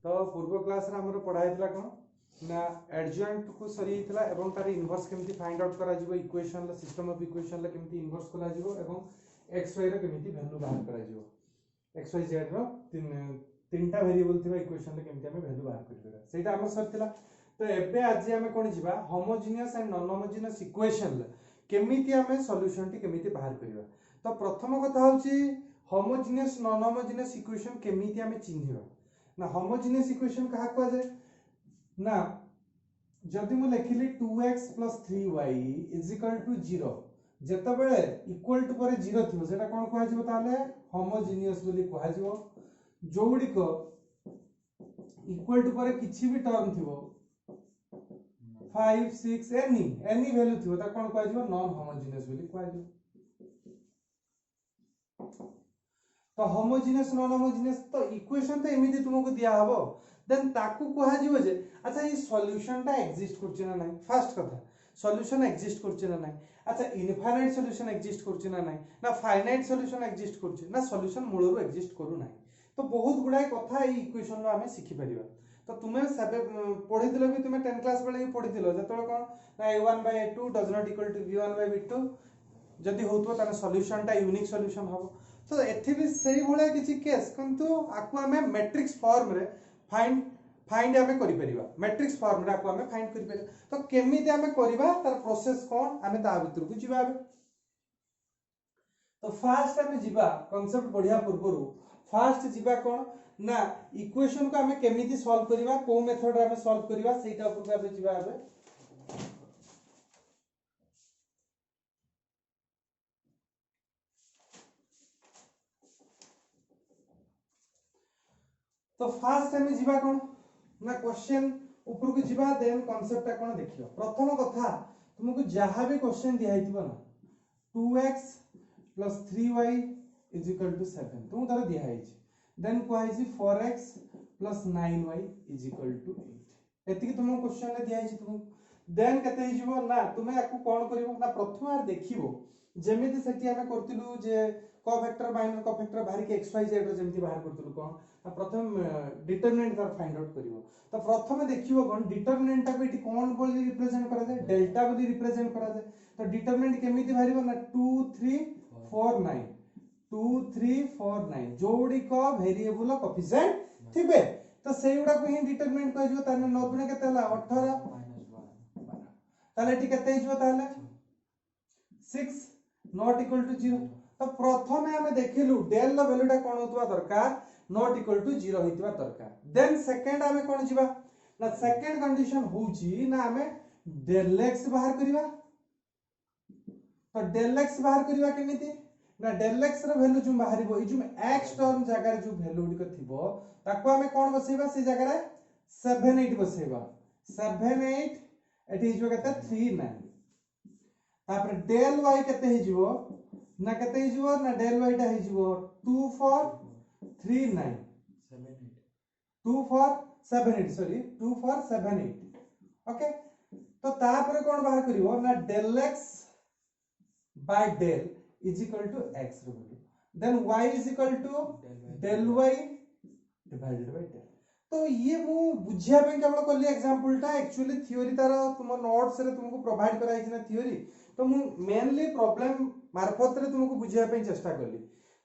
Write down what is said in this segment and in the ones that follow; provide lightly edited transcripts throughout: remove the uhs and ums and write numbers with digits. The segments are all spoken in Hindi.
तो पूर्व क्लास रे हमर पढ़ाइतला कोन ना एडजॉइंट को सरी हितला एवं तार इनवर्स केमती फाइंड आउट करा जिवो इक्वेशन ला सिस्टम ऑफ इक्वेशन ला केमती इनवर्स करा जिवो एवं एक्स वाई रे केमती वैल्यू बाहर करा जिवो एक्स वाई जेड रो तीनटा वेरिएबल थिबा इक्वेशन ला केमती हमें वैल्यू बाहर करिबा सेटा हमर सरतिला। तो एबे आज हमें कोन जिबा homogeneous and non homogeneous equation ला केमिति हमें सॉल्यूशन टी केमिति बाहर करिबा। तो प्रथम कथा होची होमोजेनियस नॉन होमोजेनियस इक्वेशन केमिति हमें चिन्हिबा ना होमोजेनियस इक्वेशन कहा को जाय ना जदि मु लिखिली 2x + 3y = 0 जेता बेले इक्वल टू पर 0 थिबो सेटा कोन कहै जिवो ताले होमोजेनियस बोली कहै जिवो जोडी को इक्वल टू पर किछि भी टर्म थिबो 5 6 एनी वैल्यू थिबो ता कोन कहै जिवो नॉन होमोजेनियस बोली कहै जिवो। तो होमोजेनियस नॉन होमोजेनियस तो इक्वेशन तो एमिति तुमको दिया हबो देन ताकू कहा जिवो जे अच्छा ये सॉल्यूशन ता एग्जिस्ट करछि ना नाही फर्स्ट कथा सॉल्यूशन एग्जिस्ट करछि ना नाही अच्छा इनफाइनाइट सॉल्यूशन एग्जिस्ट करछि ना नाही ना फाइनाइट सॉल्यूशन एग्जिस्ट करछि ना सॉल्यूशन मूलरू एग्जिस्ट करू नाही। तो बहुत गुडाय कथा ए इक्वेशन रो हमें सिखि परिबा। तो तुमे सब पढि दिलो भी तुमे 10 क्लास बेले ही पढि दिलो जतळ कोन ना a1/a2 does not equal to b1/b2 जदि होतबो ताने सॉल्यूशन ता यूनिक सॉल्यूशन हबो। तो एथि भी सही भले किछि केस किंतु आकु हमें मैट्रिक्स फॉर्म रे फाइंड हमें करि परिबा मैट्रिक्स फॉर्म रे आकु हमें फाइंड करि परिबा। तो केमिति हमें करबा तार प्रोसेस कोन हमें ता भीतर को जिबा। तो फास्ट हमें जिबा कांसेप्ट बढ़िया पूर्वरु फास्ट जिबा कोन ना इक्वेशन को हमें केमिति सॉल्व करबा को मेथड रे हमें सॉल्व करबा सेटा ऊपर हमें जिबा हबे। तो फास्ट हमें जिबा कोन ना क्वेश्चन ऊपर को जिबा देन कांसेप्ट ता कोन देखियो। प्रथम कथा तुमको जहां भी क्वेश्चन दिया हितबो ना 2x + 3y = 7 तुम तार दिया हिच देन को हिची 4x + 9y = 8 एति कि तुम क्वेश्चन ले दिया हिची तुम देन कते हिजबो ना तुमे आकु कोन करिवो ना प्रथम आर देखिवो जेमिति सेठी हमें करतिलु जे कोफैक्टर माइनस कोफैक्टर बाहर के xy z रो जेमिति बाहर करतिलु कोन प्रथम डिटरमिनेंट तार फाइंड आउट करिवो। तो प्रथम देखिवो कोन डिटरमिनेंट ता को एठी कोन बोली रिप्रेजेंट करा जाय डेल्टा बोली रिप्रेजेंट करा जाय। तो डिटरमिनेंट केमिति बाहरिवो ना 2 3 4 9 2 3 4 9 जोडी को वेरिएबल कोफिशिएंट थिबे तो सेउडा को ही डिटरमिनेंट कहजिवो ताने 9 गुणे केते हला 18 ताले एठी केते हिजबो ताले 6 नॉट इक्वल टू 0। तो प्रथम हमें देखिलु डेल लो वैल्यू ता कोन होतबा दरकार नॉट इक्वल टू 0 होइतबा दरकार। देन सेकंड हमें कोन जिबा ना सेकंड कंडीशन होउची ना हमें डेल x बाहर करिवा। तो डेल x बाहर करिवा केमिति ना डेल x रो वैल्यू जो बाहरिबो ई जो x टर्म जगह जो वैल्यू डिको थिबो ताको हमें कोन बसेबा से जगह रे 7 8 बसेबा 7 8 एठी हिजो केते 3 9 तापर डेल y केते हिजो ना केते हिजो ना डेल y ता हिजो 2 4 3 9 7 8 2 4 7 8 सॉरी 2 4 7 8 ओके। तो तापर कोन बाहर करिवो ना del x by del = x रो value then y = del y divided by del। तो ये मु बुझिया पे केवल करली एग्जांपल टा एक्चुअली थ्योरी तार तुम नोट्स रे तुमको प्रोवाइड कराई छी ना थ्योरी तो मु मेनली प्रॉब्लम मार्फत रे तुमको बुझिया पे चेष्टा करली।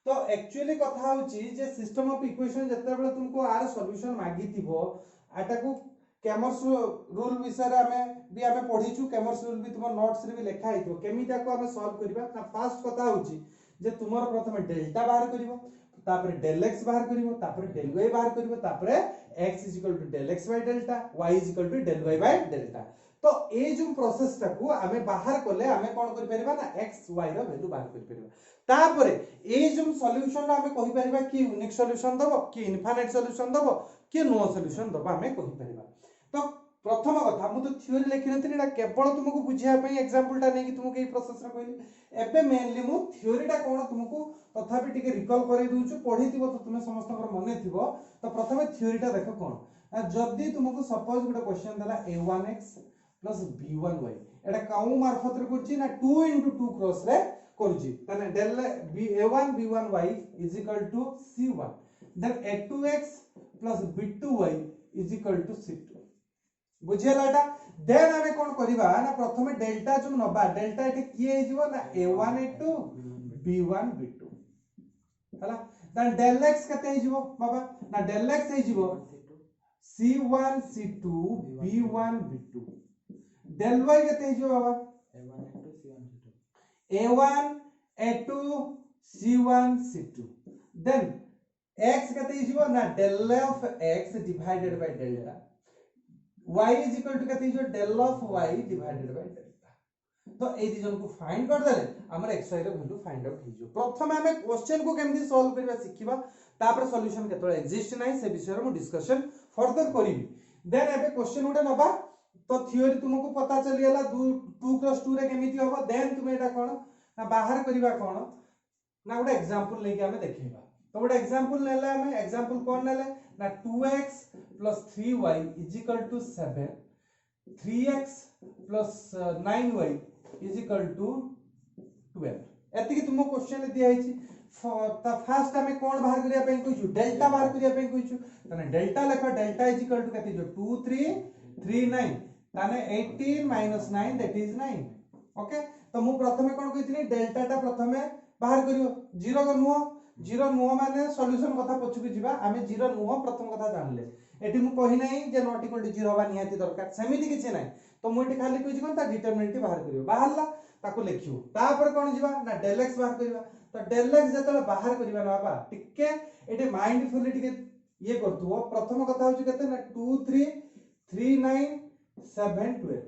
तो एक्चुअली कथा होची जे सिस्टम ऑफ इक्वेशन जते बेले तुमको आर सॉल्यूशन मागी थिबो आटा को कैमर्स रूल विषय हमें भी हमें पढीचु कैमर्स रूल भी तुम नोट्स रे भी लिखा हितो केमिता को हमें सॉल्व करबा ना फर्स्ट कथा होची जे तुमर प्रथम डेल्टा बाहर करिवो तापर डेल x बाहर करिवो तापर डेल y बाहर करिवो तापर x = del x by delta y = del y by delta। तो ए जो प्रोसेस टाकू हमें बाहर करले हमें कोन करि परबा ना x y रो वैल्यू बाहर करि परबा। तापर ए जो सॉल्यूशन हमें कहि परबा कि यूनिक सॉल्यूशन दबो कि इनफाइनाइट सॉल्यूशन दबो कि नो सॉल्यूशन दबो हमें कहि परबा। तो प्रथम कथा मु तो थ्योरी लिखि नथिनी एटा केवल तुमको बुझिया पई एग्जांपल टा नै कि तुमको ए प्रोसेस रे कहली एबे मेनली मु थ्योरी टा कोन तुमको तथापि टिके रिकॉल करै दूछु पढिथिबो तो तुमे समस्त पर मने थिबो। तो प्रथमे थ्योरी टा देखो कोन जदी तुमको सपोज गुटे क्वेश्चन दला a1x + b1y एटा काउ मार्फत रे करछि ना 2 * 2 क्रॉस रे करछि तने del a1 b1y = c1 then a2x plus b2y is equal to c2 बुझियला एटा देन हमें कोन करबा ना प्रथमे डेल्टा जो नबा डेल्टा एटे किए हे जीवो ना a1 a2 b1 b2 हला देन डेल x कते हे जीवो बाबा ना डेल x हे जीवो c1 c2 b1 b2 del y कते हे जीवो बाबा a1 a2 c1 c2 then x कते हे जीवो ना del of x divided by delta y is equal to कते जो del of y divided by delta तो ए रीजन को फाइंड कर देले हमर xy रो वैल्यू फाइंड आउट हे जो प्रथम हमें क्वेश्चन को केमदी सॉल्व करबा सिखिबा तापर सॉल्यूशन केतळे एग्जिस्ट नै से विषय रो डिस्कशन फर्दर करिवि देन एबे क्वेश्चन उडे नबा तो थ्योरी तुमको पता चली गेला 2 क्रॉस 2 रे केमिति होबो देन तुमे एटा कोन ना बाहर करबा कोन ना गोटे एग्जांपल लेके हमें देखैबा तो गोटे एग्जांपल लेले हमें एग्जांपल कोन लेले ना 2x plus 3y is equal to 7 3x plus 9y is equal to 12 एति कि तुमको क्वेश्चन दिया है ता फर्स्ट हमें कोन बाहर करिया पे कोइछु डेल्टा बाहर करिया पे कोइछु तने डेल्टा लेखो डेल्टा इज इक्वल टू कति जो 2 3 3 9 तने 18 - 9 दैट इज 9 ओके तो मु प्रथमे कोन कहितनी डेल्टा टा प्रथमे बाहर करियो जीरो को नुहो जीरो नुह माने सॉल्यूशन कथा पछु के जीवा आमे जीरो नुह प्रथम कथा जानले एटी मु कहि नै जे नॉट इक्वल टू जीरो बा निहाती दरकार सेमिति किछ नै तो मु एटी खाली कहि कोन ता डिटरमिनेंट बाहर करियो बाहरला ताको लेखियो तापर कोन जीवा ना डेल x बाहर करिवा तो डेल x जतले बाहर करिवा ना बाबा टिके एटी माइंडफुली टिके ये करतुओ प्रथम कथा होची केते ना 2 3 3 9 7 12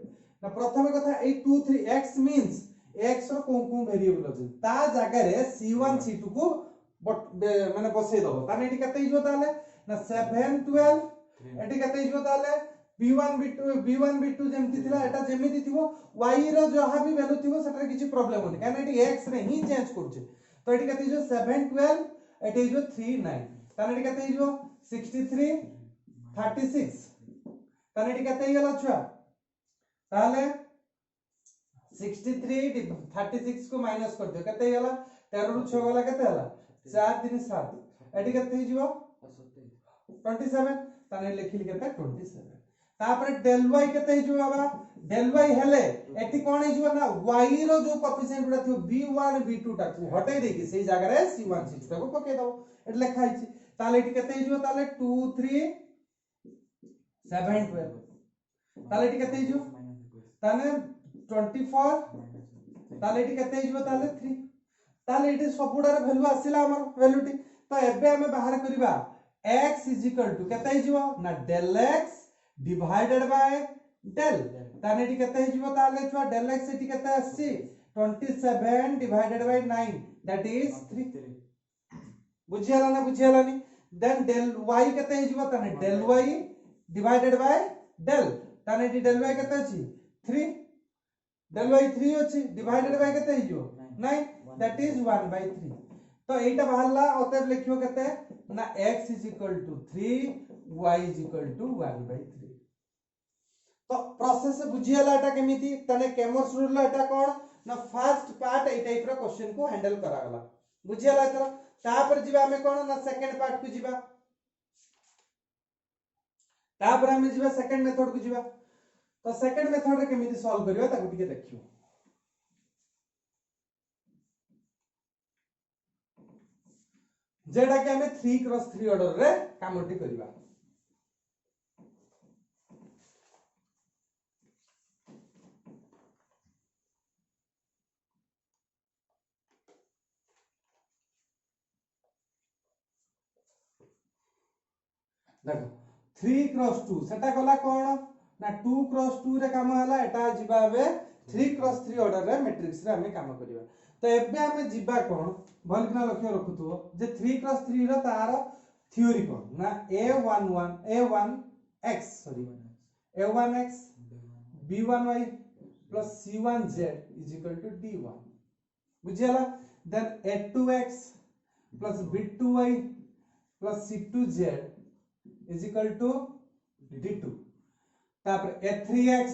ना प्रथम कथा ए 2 3 x मींस x रो कोन वेरिएबल अछि ता जगह रे c1 c2 को माने बसै दबो ताने एटी कते हिजो ताले ना 7 12 एटी कते हिजो ताले b1 b2 जेमति थिला एटा जेमिति थिवो y रो जहा भी वैल्यू थिवो सेटर किछि प्रॉब्लम होनी काने एटी x रे ही चेंज करछे तो एटी कते हिजो 7 12 एटी हिजो 3 9 ताने एटी कते हिजो 63 36 ताने एटी कते हिगला छुआ ताले 63 36 को माइनस कर दियो कते हिगला 13 रु 6 गला कते हला 4 3 7 एटी कते ही जीवो 27 ताने लिखिल केते 27 तापर डेल y केते ही जीवो बाबा डेल y हेले एटी कोन ही जीवो ना y रो जो कोएफिशिएंट उडा थियो b1 b2 टा को हटै देकी सेही जगह रे c1 c2 टा को पके दबो एट लिखा हिची ताले एटी केते ही जीवो ताले 2 3 7 12 ताले एटी केते ही जीवो ताने 24 ताले एटी केते ही जीवो ताले 3 ताले इटे सबुडार वैल्यू आसिला हमर वैल्यू टी तो एबे हमें बाहर करिबा x इज इक्वल टू केते हिजो ना del x divided by del ताने टी केते हिजो ताले छुआ डेल x एटी केते आसी 27 डिवाइडेड बाय 9 दैट इज 3 बुझियाला ना बुझियाला नी देन डेल y केते हिजो ताने del y divided by del ताने टी डेल y केते अछि 3 डेल y 3 अछि डिवाइडेड बाय केते हिजो 9 that is 1/3 तो एटा बाहरला ओते लिखियो केते ना x is equal to 3 y is equal to 1/3 तो प्रोसेस से बुझियाला एटा केमिति तने केमर्स रूल एटा कोन ना फर्स्ट पार्ट ए टाइप रो क्वेश्चन को हैंडल करागला बुझियाला एटा तापर जिबा हमें कोन ना सेकंड पार्ट को जिबा तापर हमें जिबा सेकंड मेथड को जिबा तो सेकंड मेथड रे केमिति सॉल्व करियो ताको टिके देखियो जेडा के हमें 3 क्रॉस 3 ऑर्डर रे कामटी करबा देखो 3 क्रॉस 2 सेटा कला कोन ना 2 क्रॉस 2 रे काम हला एटा जिबा बे 3 क्रॉस 3 ऑर्डर रे मैट्रिक्स रे हमें काम करबा तो एबे हमें जिबा कोन भल किना लक्ष्य रखुतो जे 3 क्रॉस 3 रो तार थ्योरी कोन ना a1x sorry a1x b1y plus c1z is equal to d1 बुझियाला then a2x plus b2y plus c2z is equal to d2 तापर a3x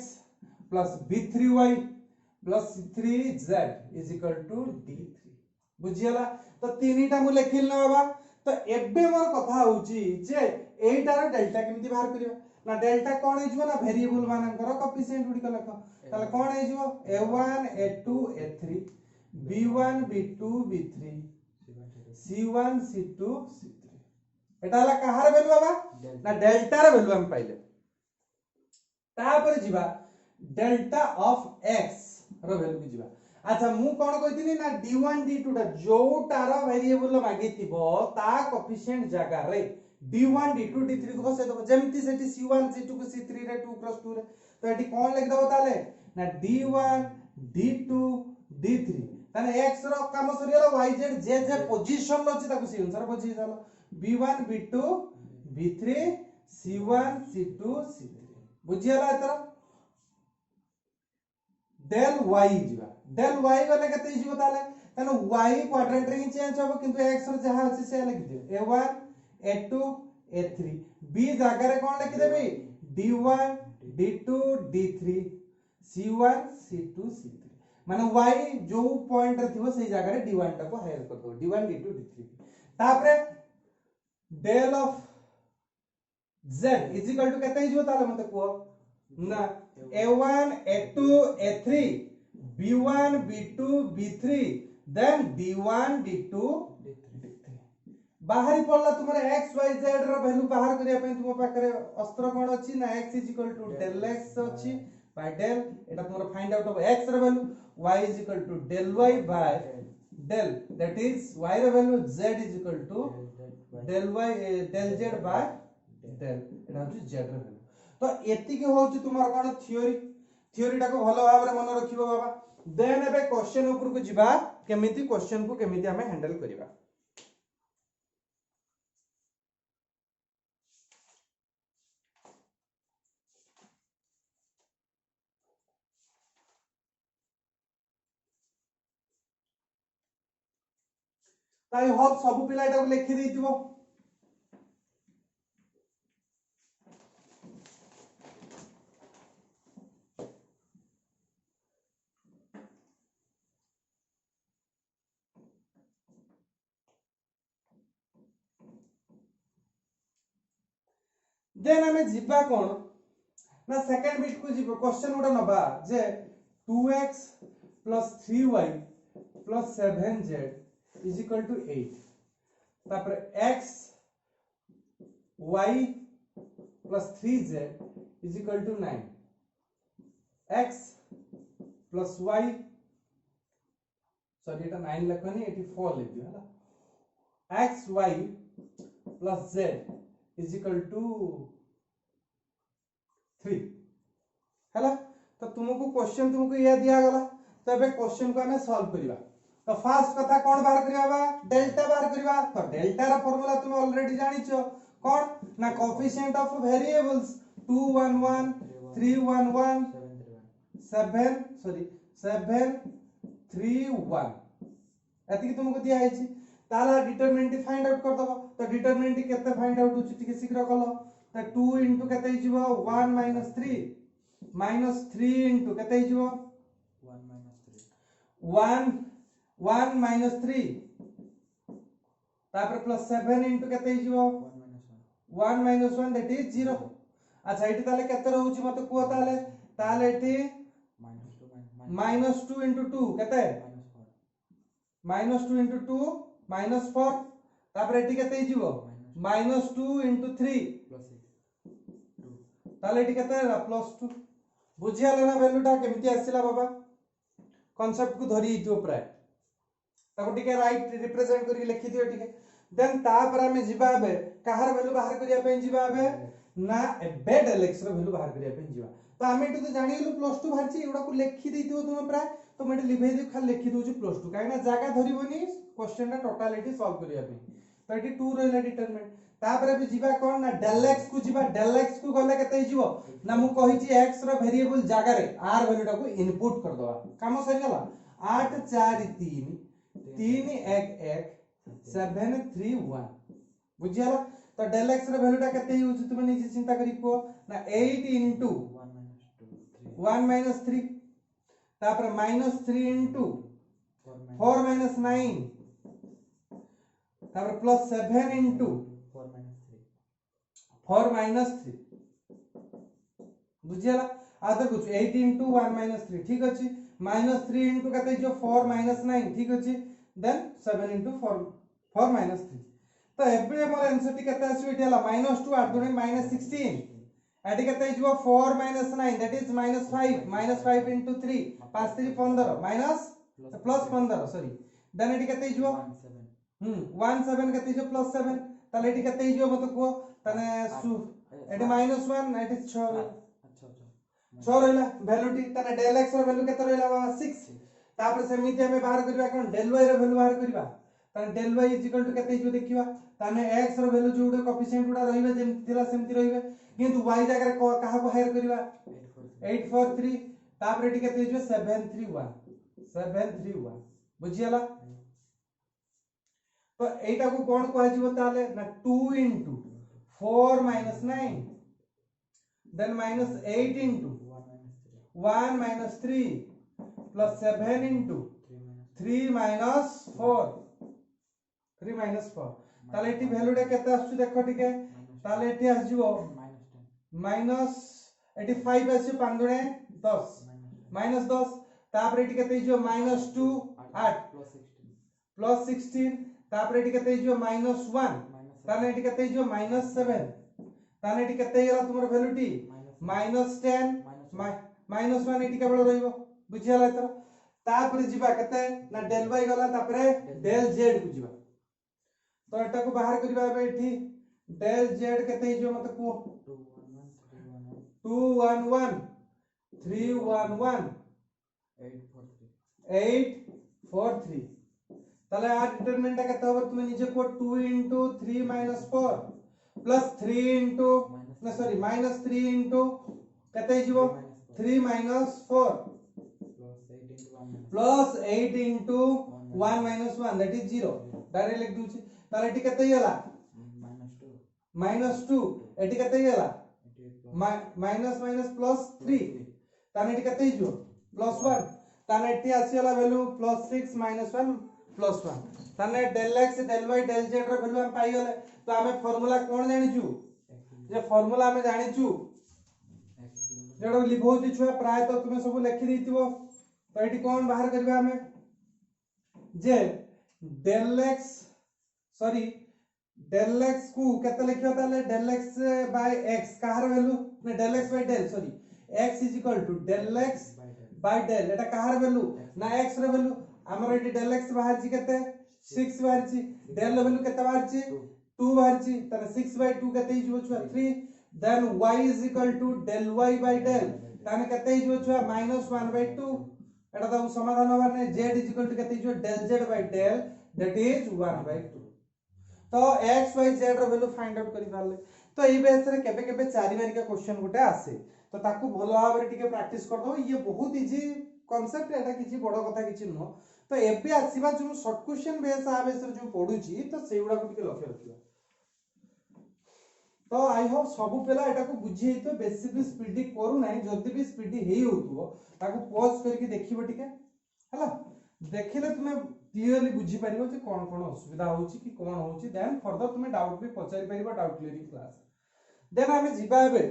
plus b3y plus c3z is equal to d3 बुझियाला तो तीनटा मु लेखिल ना बाबा तो एबे मोर कथा होउची जे एटार डेल्टा केमिति बाहर करिवा ना डेल्टा कोन हे जिवो ना वेरिएबल मानकर कोएफिशिएंट गुडी लख ताले कोन हे जिवो a1 a2 a3 b1 b2 b3 c1 c2 c3 एटा हला कहार वैल्यू बाबा ना डेल्टा रे वैल्यू हम पाइले तापर जिबा डेल्टा ऑफ x रो वैल्यू की जिबा अच्छा मु कोन कहितिनी ना d1 d2 टा जोटार वेरिएबल मागितिबो ता कोएफिशिएंट जागा रे d1 d2 d3 को बसे दबो जेमति सेठी c1 c2 को c3 रे 2 + 2 रे तो एठी कोन लिख दबो ताले ना d1 d2 d3 ताने x रो काम सरियालो yz जे जे पोजीशन अछि ताको सी अनुसार बजि जालो b1 b2 b3 c1 c2 c3 बुझियाला एतर del y जिबा del y गले कते जिवो ताले तने y क्वाड्रेंट रे ही चेंज होबो किंतु x रो जहा अछि से लिखि दियो a1 a2 a3 b जागा रे कोन लिखि देबी d1 d2 d3 c1 c2 c3 माने y जो पॉइंट रे थिबो सेही जागा रे d1 टा को हायर कर दो d1 d2 d3 तापरे del of z is equal to कते जिवो ताले मते को ना a1 a2 a3 b1 b2 b3 then d1 d2 d3 बाहरी पड़ला तुम्हारे x y z रो वैल्यू बाहर करिया पे तुम पाखरे अस्त्र कोन अछि ना x is equal to del x अछि बाय del एटा तुम्हारा फाइंड आउट ऑफ x रो value y is equal to del y by del that is y रो value z is equal to del y del z by del एटा अछि z रो वैल्यू तो एति के होउची तुम्हार कोन थ्योरी टा को भलो भाव रे मन रखिबो बाबा देन एबे क्वेश्चन ऊपर को जिबा केमिति क्वेश्चन को केमिति हमें हैंडल करिबा ताई होप सब पिला एटा को लिखि देइतिबो देन हमें जिबा कोन ना सेकंड बिट को जिबो क्वेश्चन उडा नबा जे 2x + 3y + 7z is equal to 8 तापर x y + 3z is equal to 9 x + y sorry एटा 9 लखनी एटी 4 लिख दियो हला x y + z is equal to 3 हैला तो तुमको क्वेश्चन तुमको ये दिया गला तो एबे क्वेश्चन को हमें सॉल्व करिवा तो फर्स्ट कथा कोन बाहर करिवा बा डेल्टा बाहर करिवा तो डेल्टा रा फार्मूला तुम ऑलरेडी जानि छ कोन ना कोएफिशिएंट ऑफ वेरिएबल्स 211 311 731 एति तुमको दिया है छी ताला डिटरमिनेंट फाइंड आउट कर दबो तो डिटरमिनेंट केते फाइंड आउट होची टिके शीघ्र कलो तो 2 * केते हिजबो 1 - 3 -3 * केते हिजबो 1 - 3 तापर प्लस 7 * केते हिजबो 1 - 1 दैट इज 0 अच्छा एठी ताले केते रहउची मते को ताले एठी -2 * 2 केते -2 * 2 -4 तापर एठी केते हिजबो -2 * 3 ताले एठी केते हैला +2 बुझियाले ना वैल्यूटा केमिति आसीला बाबा कांसेप्ट को धरि इतो प्राय ताको टिके राइट रिप्रेजेंट करी लिखि दियो टिके देन तापर हमें जिबा बे कहार वैल्यू बाहर करिया पे जिबा बे ना एबे डेल्क्स रो वैल्यू बाहर करिया पे जिबा तो हमें तो जानि गेलु +2 बाहरची एडा को लिखि देइतो तुम प्राय तो मैं लिखै दे खाली लिखि दोछु +2 काहे ना जागा धरिबोनी क्वेश्चन रा टोटलिटी सॉल्व करिया पे तो एटी 2 रहला डिटरमिनेंट तापर भी जिबा कोन ना del x को जिबा del x को गले केते हिजबो ना मु कहि छी x रो वेरिएबल जागा रे r वैल्यू टा को इनपुट कर दवा काम सरी गला 8 4 3 3 1 1 7 3 1 बुझियाला तो del x रो वैल्यू टा केते यूज तुम निजे चिंता करी को ना 8 * 1 - 3 तापर -3 * 4 - 9 तापर +7 * 4 - 3 4 माइनस 3 बुझियला आ देखु 8 into 1 minus 3 ठीक अछि minus 3 into कते जो 4 minus 9 ठीक अछि देन 7 into 4 minus 3 तो एबे हमर आंसर टी कते आसी एटिला -2 8 दुने -16 एटी कते जो 4 minus 9 that is -5 into 3 5 3 15 minus plus 15 sorry then एटी कते जो 17 कते जो +7 ताले एटी कते जो मत को तने एटी -1 एटी 6 6 रहला वैल्यू टी तने डेल x रो वैल्यू केते रहला बाबा 6 तापर सेमिति हमें बाहर करबा कोन डेल y रो वैल्यू बाहर करबा तने डेल y केते जो देखिबा तने x रो वैल्यू जोडे कोएफिशिएंट उडा रहिबे जेम थिला सेमति रहिबे किंतु y जगह काहा को हायर करबा 843 तापर एटी केते जो 731 बुझियला तो एटा को कोन कहै जिवो ताले ना 2 into 4 minus 9 then minus 8 into 1 minus 3 plus 7 into 3 minus 4 ताले एटी वैल्यू डे केते आसु देखो ठीके ताले एटी आस जिवो माइनस एटी 5 आसु 5 दुने 10 माइनस 10 तापर एटी केते जो -2 8 plus 16 तापर एटी केते जो -1 ताने एटी केते जो -7 ताने एटी केते गेला तुमर वैल्यू टी -10 -1 एटी केवल रहिबो बुझियाला त तापर जिबा केते ना डेल y गला तापर डेल z को जिबा तो एटा को बाहर करबा एठी डेल z केते जो मत को 211 311 843 ताले आ डिटरमिनेंट केते होबो तुमे निजे को 2 into 3 minus 4 plus 3 into ना सॉरी -3 into केते जीवो 3 minus 4 plus 8 into 1 minus 1 that is 0 direct लिख दूची ताले एटी केते गेला -2 एटी केते गेला माइनस प्लस 3 ताने एटी केते जीवो +1 ताने एटी आसीला वैल्यू +6 -1 +1 ताने del x del y del z रो वैल्यू हम पाई गेले तो हमें फार्मूला कोन जानि छु जे फार्मूला हमें जानि छु जेडो लिखौची छुआ प्राय तो तुमे सब लिखि दिथिबो तो एटी कोन बाहर करबा हमें जे del x sorry del x को केते लिखियो ताले डेल x बाय x काहर वैल्यू ने del x by del sorry x del x by del एटा काहर वैल्यू ना x रो वैल्यू हमर एटी डेल x बाहर छी केते 6 बाहर छी डेल वैल्यू केते बाहर छी 2 बाहर छी तने 6 बाय 2 केते हिजो छुआ 3 then y del y by del तने केते हिजो छुआ -1 बाय 2 एटा तो समाधान होबार ने z केते हिजो del z by del that is 1 by 2 तो x y z रो वैल्यू फाइंड आउट करि पाले तो ई बेस रे केबे केबे चारि मारिका क्वेश्चन गुटे आसे तो ताकू भलो भाबरे टिके प्रैक्टिस कर दो ये बहुत इजी कांसेप्ट एटा किछि बड़ कथा किछि न तो एबे आसीबा जो शॉर्ट क्वेश्चन बेस आ बेस रे जो पढुची तो सेउडा को टिके लक्ष्य रखिबा तो आई होप सब पेला एटा को बुझी तो बेसी भी स्पीडी करू नाही जदी भी स्पीडी हेई होतबो ताकू पॉज करके देखिबो टिके हला देखिले तुमे क्लियरली बुझी परिबो जे कोन कोन असुविधा होउची कि कोन होउची देन फर्दर तुमे डाउट भी पचारि परिबो डाउट क्लियरिंग क्लास देन हमें जिबा एबे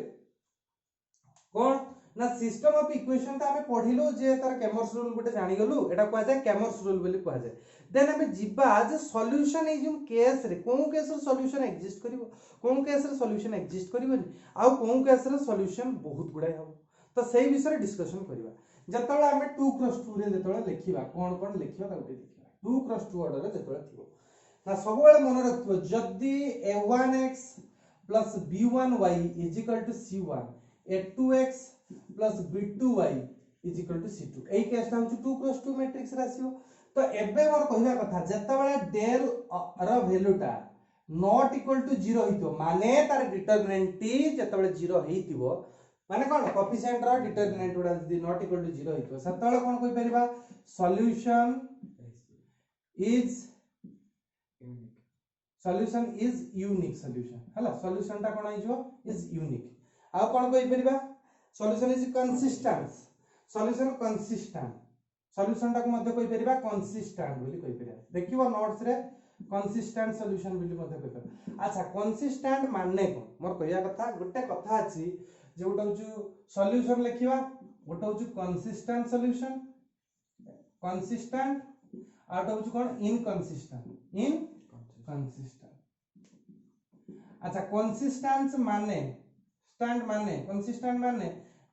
कोन ना सिस्टम ऑफ इक्वेशन ता हमें पढिलो जे तार कैमर्स रूल गुटे जानि गलु एटा कोआ जाय कैमर्स रूल बोली कोआ जाय देन हमें जिबा जे सॉल्यूशन ए जिम केस रे कोन केस रे सॉल्यूशन एग्जिस्ट करिवो कोन केस रे सॉल्यूशन एग्जिस्ट करिवो आ कोन केस रे सॉल्यूशन बहुत गुडा हो तो सेही विषय डिस्कशन करिवा जतळे हमें 2x2 रे जतळे लिखिबा कोन कोन लिखिबा ता गुटे देखिबा 2x2 ऑर्डर रे जतळे थिबो ना सब बेले मन रखिबो जदी a1x plus b1y is equal to c1 a2x plus b2y is equal to c2 AE case ता होछु 2x2 मैट्रिक्स राशियो तो एबे मोर कहिबा कथा जतबेले डेल रो वैल्यूटा नॉट इक्वल टू 0 हितो माने तार डिटरमिनेंट टी जतबेले 0 हेतिबो माने कोन कोएफिशिएंट रो डिटरमिनेंट उडा जदी नॉट इक्वल टू 0 हितो सतबेले कोन कहि परिबा सॉल्यूशन इज यूनिक सॉल्यूशन हला सॉल्यूशन ता कोन आइजो इज यूनिक आ कोन कहि परिबा solution is consistent solution consistent solution टा को मध्य कहि परिबा कंसिस्टेंट बोली कहि परिबा देखिबो नोट्स रे कंसिस्टेंट सॉल्यूशन बोली मते कहता। अच्छा कंसिस्टेंट माने कोन मोर कहया कथा गोटे कथा अछि जे गोटे होछु सॉल्यूशन लिखिबा गोटे होछु कंसिस्टेंट सॉल्यूशन कंसिस्टेंट आउट होछु कोन इनकंसिस्टेंट इनकंसिस्टेंट। अच्छा कंसिस्टेंस माने स्टैंड माने कंसिस्टेंट माने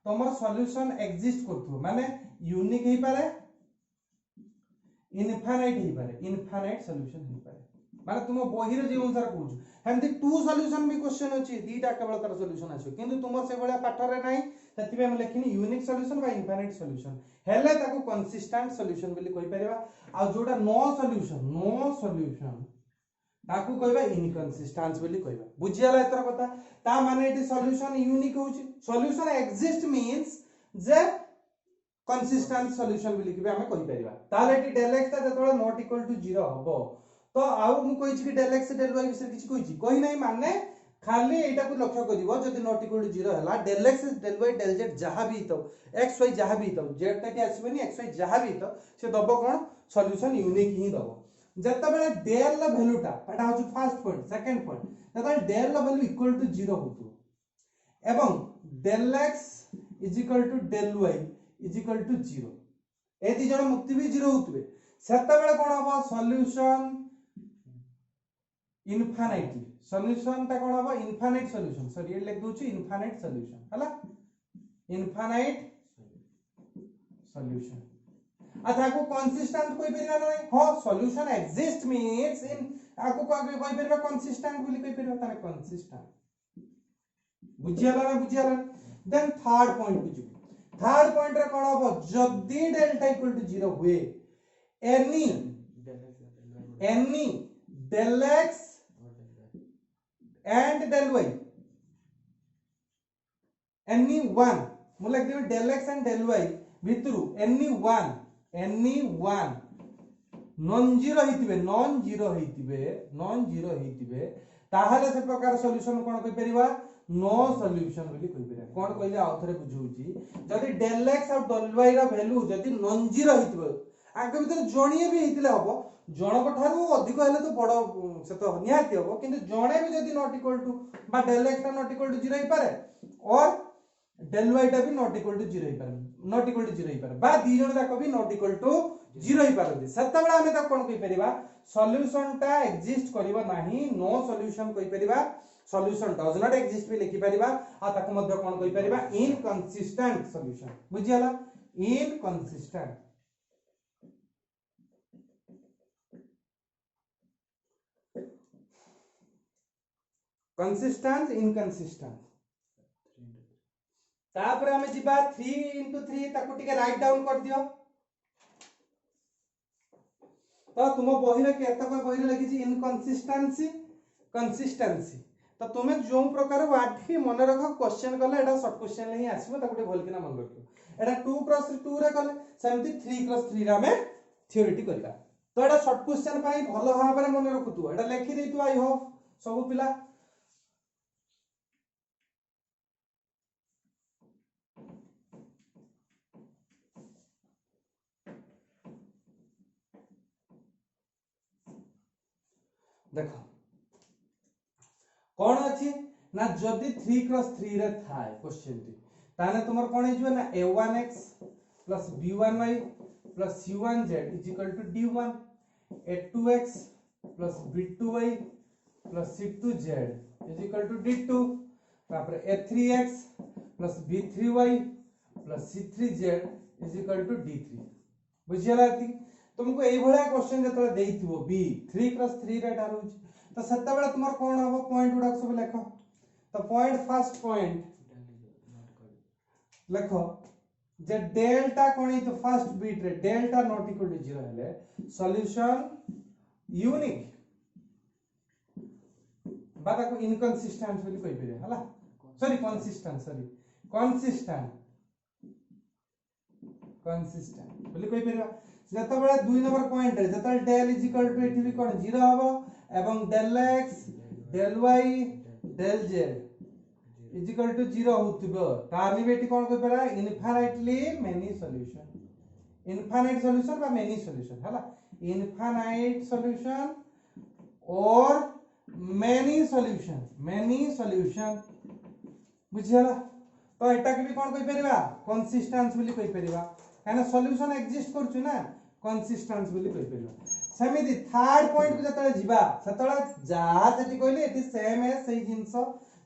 तमर सॉल्यूशन एग्जिस्ट करथु माने यूनिक हे पारे इनफाइनाइट सॉल्यूशन हे पारे माने तुम बही रे जे अनुसार कहू हमति टू सॉल्यूशन भी क्वेश्चन अछि दीटा केवल तार सॉल्यूशन आछो किंतु तुम से भलिया पाठ रे नाही तति हम लेखिनी यूनिक सॉल्यूशन बा इनफाइनाइट सॉल्यूशन हेले ताको कंसिस्टेंट सॉल्यूशन बोली कहि परिबा आ जोटा नो सॉल्यूशन ताकू कहबा इनकंसिस्टेंस बोली कहबा बुझियाला एतर कथा ता माने एटी सॉल्यूशन यूनिक होची सॉल्यूशन एग्जिस्ट मींस जे कंसिस्टेंट सॉल्यूशन बोली कि हमें कहि परिबा ताले एटी del x ता जतोले नॉट इक्वल टू 0 हबो तो आउ मु कहि छी कि del x del y विषय किछि कहि छी कहि नै माने खाली एटा को लक्ष्य करिवो जदि नॉट इक्वल टू 0 हला del x del y del z जहा भी तो x y जहा भी तो z ता कि आसीबनी x y जहा भी तो से दबो कोन सॉल्यूशन यूनिक ही दबो जत्ता बेले del ला वैल्यूटा एटा होछु फर्स्ट पॉइंट सेकंड पॉइंट जत्ता del ला वैल्यू इक्वल टू 0 होतु एवं del x is equal to del y is equal to 0 ए दी जण मुक्ति भी 0 होतबे सेत्ता बेले कोन हबो सॉल्यूशन इनफाइनाइटली सॉल्यूशन ता कोन हबो इनफाइनाइट सॉल्यूशन सॉरी ए लिख दोछु इनफाइनाइट सॉल्यूशन हला इनफाइनाइट सॉल्यूशन अच्छा को कंसिस्टेंट कोई परिबा नै हां सॉल्यूशन एग्जिस्ट मींस इन आको कोई परिबा कंसिस्टेंट बोली कोई परिबा ताने कंसिस्टेंट बुझियाला देन थर्ड पॉइंट बुझु थर्ड पॉइंट रे कोन हबो जदी डेल्टा इक्वल टू 0 हुए any del x and del y any one मु लिख देबे del x and del y भितरु any one नॉन जीरो हेतिबे ताहाले से प्रकार सॉल्यूशन कोन कहि परिबा नो सॉल्यूशन बोली कहि परिबा कोन कहले आउथरे बुझौची जदी del x और del y रा वैल्यू जदी नॉन जीरो हेतिबो आगे भीतर जणिए भी हेतिले हबो जनक ठारू अधिक हेले तो बड़ से तो निहाती हबो किंतु जणे भी जदी नॉट इक्वल टू बा del x टा नॉट इक्वल टू 0 हे पारे और del y टा भी नॉट इक्वल टू 0 हे पारे बा दी जण जाक भी नॉट इक्वल टू 0 हे पारे सत्ता बेला हमें त कोन कहि परिबा सॉल्यूशन टा एग्जिस्ट करिवो नाही नो सॉल्यूशन कहि परिबा सॉल्यूशन डज नॉट एग्जिस्ट भी लिखि परिबा आ ताको मध्ये कोन कहि परिबा इनकंसिस्टेंट सॉल्यूशन बुझियाला इनकंसिस्टेंट कंसिस्टेंट इनकंसिस्टेंट तापर हमें जिबा 3 into 3 ताको टिके राइट डाउन कर दियो तो तुम बहिरे केतक बहिरे लिखि छी इनकंसिस्टेंसी कंसिस्टेंसी तो तुमे जो प्रकार वाठी मन रख क्वेश्चन कले एटा शॉर्ट क्वेश्चन ही आसीबो ताको भल किना मन रखियो एटा 2x2 रे कले सेमति 3x3 रे हमें थ्योरीटी करला तो एटा शॉर्ट क्वेश्चन पाई भलो भाबरे मन रखुतु एटा लिखि देतु आई होप सब पिला देखो कौन अछि ना जदी 3x3 रे थाए क्वेश्चन टी ताने तुमर कोन हे जबे ना a1x plus b1y plus c1z is equal to d1 a2x plus b2y plus c2z is equal to d2 तापर a3x plus b3y plus c3z is equal to d3 बुझियला ती तुमको एई भलिया क्वेश्चन जतले देइथिबो b 3x3 रे एटा रहउछ तो सत्ता बेला तुमर कोन हबो पॉइंट उडा सब लेखो तो पॉइंट फर्स्ट पॉइंट लेखो जे डेल्टा कोन है तो फर्स्ट बीट रे डेल्टा नॉट इक्वल टू 0 हेले सॉल्यूशन यूनिक बाता को इनकंसिस्टेंट बोली कहि पेरे हला सॉरी कंसिस्टेंट बोली कहि पेरे जता बेला 2 नंबर पॉइंट रे जता del इज इक्वल टू एठी भी कोन 0 हबो एवं del x del y del z is equal to 0 होतबो तार लिमिट कोन कहि पेरा इनफाइनाइटली मेनी सॉल्यूशन बा मेनी सॉल्यूशन हला इनफाइनाइट सॉल्यूशन और मेनी सॉल्यूशन बुझियला। तो एटा के भी कोन कहि परिबा कंसिस्टेंस बोली कहि परिबा काना सॉल्यूशन एग्जिस्ट करछु ना कंसिस्टेंस बोली कहि परिबा। सेमिति थर्ड पॉइंट को जतले जिबा सतले जा जति कहले इट इज सेम एज सही जिंस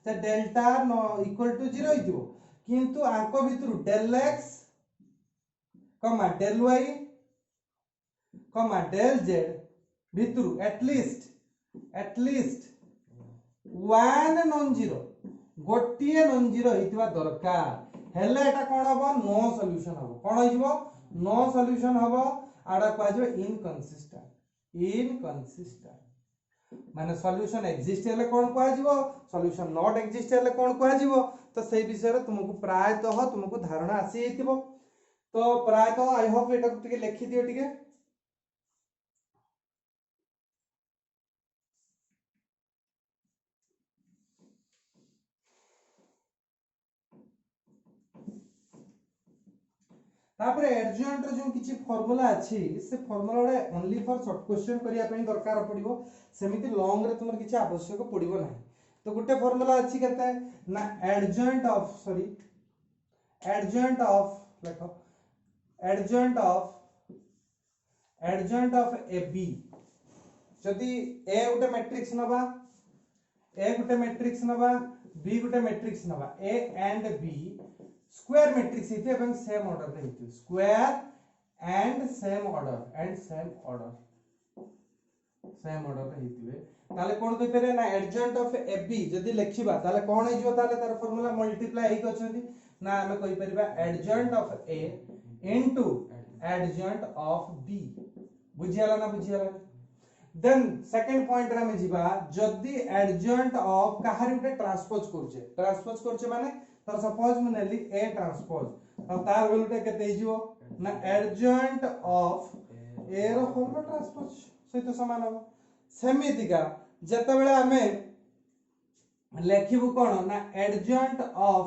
जे डेल्टा नो इक्वल टू 0 हिथिबो किंतु आंको भितरु del x comma del y comma del z भितरु एटलीस्ट वन नॉन जीरो गोटिए नॉन जीरो हितवा दरकार हेले एटा कोन हबो नो सॉल्यूशन हबो कोन हिजबो नो सॉल्यूशन हबो आडा कहजो इनकंसिस्टेंट माने सॉल्यूशन एक्जिस्ट हेले कोन कहजिवो सॉल्यूशन नॉट एक्जिस्ट हेले कोन कहजिवो। तो सेही विषय रे तुमको प्रायतः तुमको धारणा आसी हितिबो। तो प्रायतः आई होप एटा टिके लिखि दियो टिके। तापरे एडजॉइंट रो जो किछि फार्मूला अछि से फार्मूला रे ओनली फॉर शॉर्ट क्वेश्चन करिया पई दरकार पड़िबो सेमिति लॉन्ग रे तुमर किछि आवश्यक पड़िबो नाही। तो गुटे फार्मूला अछि केते ना एडजॉइंट ऑफ ए बी जदी ए गुटे मैट्रिक्स नबा बी गुटे मैट्रिक्स नबा A and B square matrix हिते एवं सेम ऑर्डर रे हिते स्क्वायर एंड सेम ऑर्डर रे हिते ताले कोन कहि पेरे ना एडजॉइंट ऑफ ए बी जदी लिखिबा ताले कोन हे जो ताले तार फार्मूला मल्टीप्लाई हेइ कछंती ना हमें कहि परिबा adjoint of A into adjoint of B बुझियाला ना देन सेकंड पॉइंट रे हम जिबा जदी एडजॉइंट ऑफ काहारी उटे ट्रांसपोज करछे माने तो सपोज मैं नेली ए ट्रांसपोज अब तार वैल्यूटा केते हिजो ना एडजॉइंट ऑफ ए रो होल ट्रांसपोज सहित समान हो सेमितिका जतबेले हमें लेखिबु कोन ना एडजॉइंट ऑफ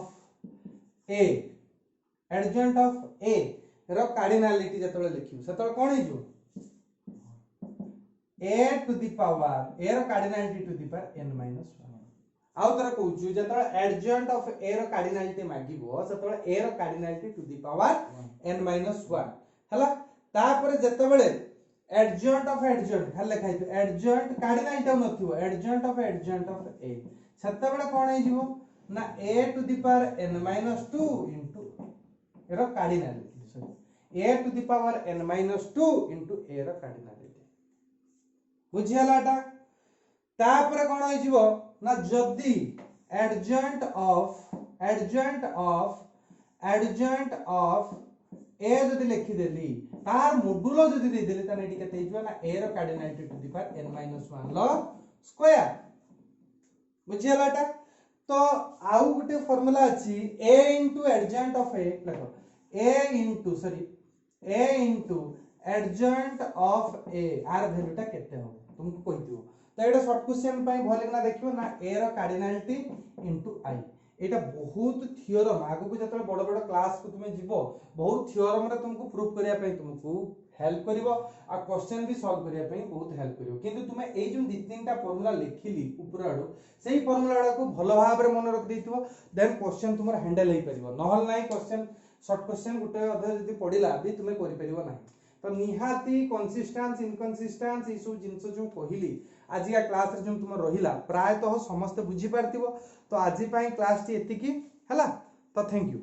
ए रो कार्डिनलिटी जतबेले लिखिबु सेतबेले कोन हिजो a to the power a रो cardinality to the power n - 1 आउ तर कहूछु जतबेले एडजॉइंट ऑफ a रो कार्डिनलिटी मागिबो सेतबेले a रो cardinality to the power n - 1 हला तापर जतबेले एडजॉइंट ऑफ एडजॉइंट हले खाइतो एडजॉइंट कार्डिनलिटी नथिबो एडजॉइंट ऑफ a सेतबेले कोन हे जिवो ना a to the power n - 2 into a रो cardinality sorry a to the power n - 2 into a रो कार्डिनलिटी बुझियालाटा तापर कोन हे जिवो ना जदी एडजॉइंट ऑफ ए जदी लिखि देली तार मॉड्यूलो जदी दे देली त नेटी केते हिजो ना ए रो cardinality to the power n - 1 लो स्क्वायर बुझियालाटा। तो आउ गुटे फार्मूला अछि a into adjoint of A देखो a into adjoint of A आर वैल्यूटा केते हो तुमको कहि दियो। तो एटा शॉर्ट क्वेश्चन पई भलिकना देखियो ना ए रो कार्डिनलिटी इनटू आई एटा बहुत थ्योरम आगु को जतले बड़ बड़ क्लास को तुमे जिवो बहुत थ्योरम रे तुमको प्रूफ करिया पई तुमको हेल्प करिवो आ क्वेश्चन भी सॉल्व करिया पई बहुत हेल्प करिवो किंतु तुमे एई जो दि तीनटा फार्मूला लिखिली ऊपर आडो सेही फार्मूला को भलो भाव रे मन रख देथिवो देन क्वेश्चन तुमर हैंडल हेई परिवो नहल नाही क्वेश्चन शॉर्ट क्वेश्चन गुटे अधे जदी पडिला भी तुमे करि परिवो नाही। तो निहाती कंसिस्टेंस इनकंसिस्टेंस ई सब जिंस जो कहिली आज या क्लास रे जो तुम रहिला प्राय तो समस्त बुझी पारतिबो। तो आज पई क्लास टी एतिकी हला तो थैंक यू।